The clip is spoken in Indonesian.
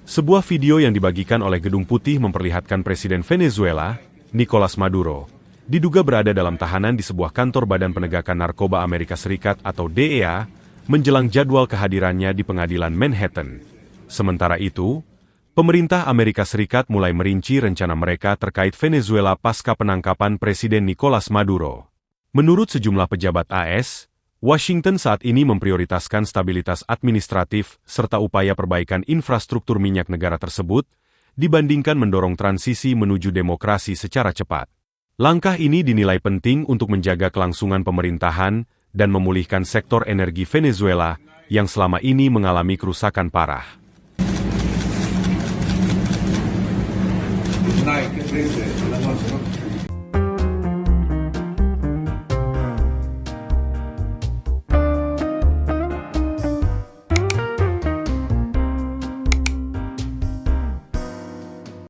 Sebuah video yang dibagikan oleh Gedung Putih memperlihatkan Presiden Venezuela, Nicolas Maduro, diduga berada dalam tahanan di sebuah kantor Badan Penegakan Narkoba Amerika Serikat atau DEA, menjelang jadwal kehadirannya di pengadilan Manhattan. Sementara itu, pemerintah Amerika Serikat mulai merinci rencana mereka terkait Venezuela pasca penangkapan Presiden Nicolas Maduro. Menurut sejumlah pejabat AS, Washington saat ini memprioritaskan stabilitas administratif serta upaya perbaikan infrastruktur minyak negara tersebut, dibandingkan mendorong transisi menuju demokrasi secara cepat. Langkah ini dinilai penting untuk menjaga kelangsungan pemerintahan dan memulihkan sektor energi Venezuela yang selama ini mengalami kerusakan parah. Naik ke